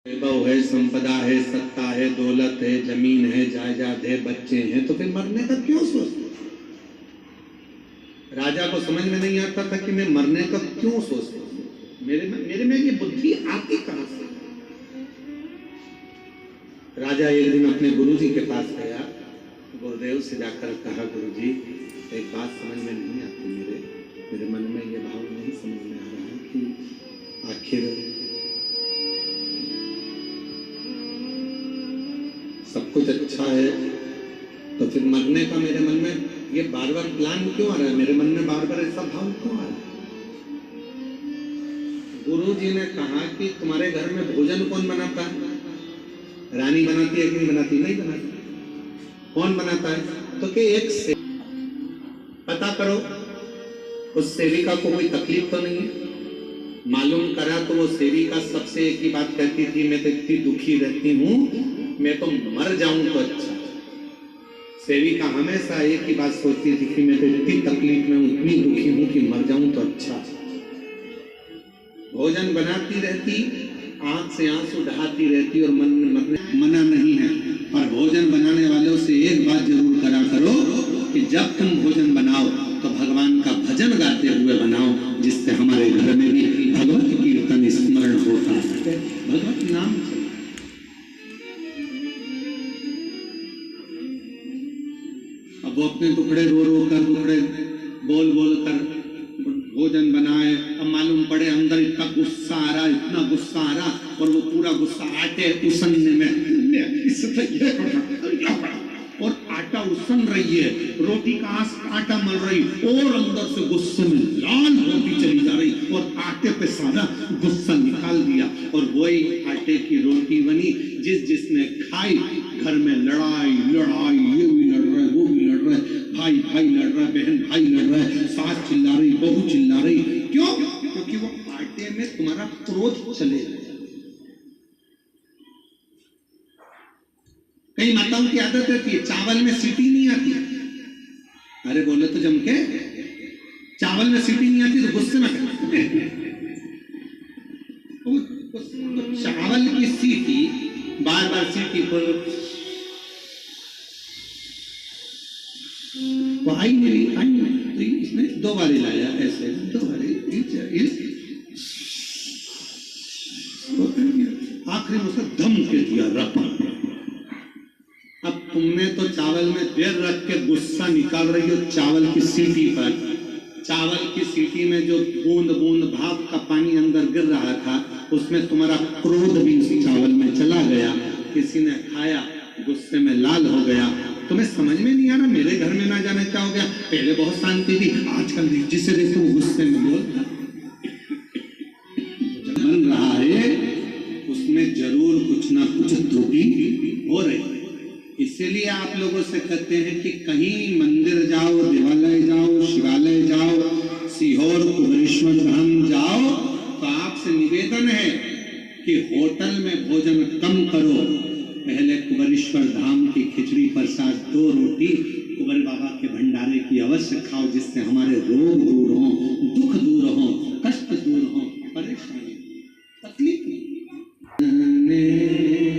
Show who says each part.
Speaker 1: वैभव है, संपदा है, सत्ता है, दौलत है, जमीन है, जायदाद है, बच्चे हैं, तो फिर मरने का क्यों सोचते? राजा को समझ में नहीं आता था कि मैं मरने का क्यों सोचता हूं। मेरे में ये बुद्धि आती कहां से? राजा एक दिन अपने गुरुजी के पास गया, गुरुदेव से जाकर कहा, गुरुजी एक बात समझ में नहीं आती, मेरे मन में ये भाव नहीं समझ में आ रहा कि आखिर सब कुछ अच्छा है तो फिर मरने का मेरे मन में ये बार बार प्लान क्यों आ रहा है, मेरे मन में बार बार ऐसा भाव क्यों आ रहा है? गुरुजी ने कहा कि तुम्हारे घर में भोजन कौन बनाता है? रानी बनाती है कि नहीं बनाती? नहीं बनाती। कौन बनाता है? तो कि एक पता करो उस सेविका को कोई तकलीफ तो नहीं है। मालूम करा तो वो सेविका सबसे एक ही बात कहती थी, मैं तो इतनी दुखी रहती हूँ, मैं तो मर जाऊं तो अच्छा। सेविका हमेशा एक ही बात सोचती थी कि मैं तो इतनी तकलीफ में हूं, इतनी दुखी हूं कि मर जाऊं तो अच्छा। भोजन बनाती रहती, आंख से आंसू बहाती रहती और मना नहीं है। और भोजन बनाने वालों से एक बात जरूर करा करो कि जब तुम भोजन बनाओ तो भगवान का भजन गाते हुए बनाओ, जिससे हमारे घर में भी भगवत कीर्तन स्मरण होता है, भगवत नाम। अब वो अपने टुकड़े रो रो कर, टुकड़े बोल बोल कर भोजन बनाए। अब मालूम पड़े अंदर इतना गुस्सा आ रहा, इतना गुस्सा आ रहा, और वो पूरा गुस्सा आटे उसनने में और आटा उसन रही है, रोटी का आटा मल रही, और अंदर से गुस्से में लाल रोटी चली जा रही, और आटे पे सारा गुस्सा निकाल दिया, और वही आटे की रोटी बनी। जिसने खाई, घर में लड़ाई, ये भी लड़ रहा है, वो भी लड़ रहा है, भाई लड़ रहा है, बहन भाई लड़ रहा है, सास चिल्ला रही, बहू चिल्ला रही। क्यों? क्योंकि वो आटे में तुम्हारा क्रोध चले गया। कई माताओं की आदत रहती है, चावल में सीटी नहीं आती, अरे बोले तो जम के, चावल में सीटी नहीं आती तो गुस्से में चावल की सीटी बार बार सीटी पर आई नहीं, तो इसने दो बार लाया, ऐसे दो बार, आखिरी में उसने दम के दिया रपा। अब तुमने तो चावल में देर रख के गुस्सा निकाल रही हो चावल की सीटी पर। चावल की सीटी में जो बूंद बूंद भाप का पानी अंदर गिर रहा था, उसमें तुम्हारा क्रोध भी उस चावल में चला गया। किसी ने खाया, गुस्से में लाल हो गया। तुम्हें समझ में नहीं आ रहा, मेरे घर में ना जाने क्या हो गया, पहले बहुत शांति थी, आजकल जिसे देखो वो गुस्से में बोलता। बन रहा है उसमें जरूर कुछ ना कुछ त्रुटि हो रही है। इसीलिए आप लोगों से कहते हैं कि कहीं मंदिर जाओ, देवालय जाओ, शिवालय जाओ, सीहोर कुबेरेश्वर धाम जाओ, तो आपसे निवेदन है कि होटल में भोजन कम करो, पहले कुबेरेश्वर धाम की खिचड़ी प्रसाद 2 रोटी कुबेर बाबा के भंडारे की अवश्य खाओ, जिससे हमारे रोग दूर हो, दुख दूर हो, कष्ट दूर हो, परेशानी तकलीफ नहीं।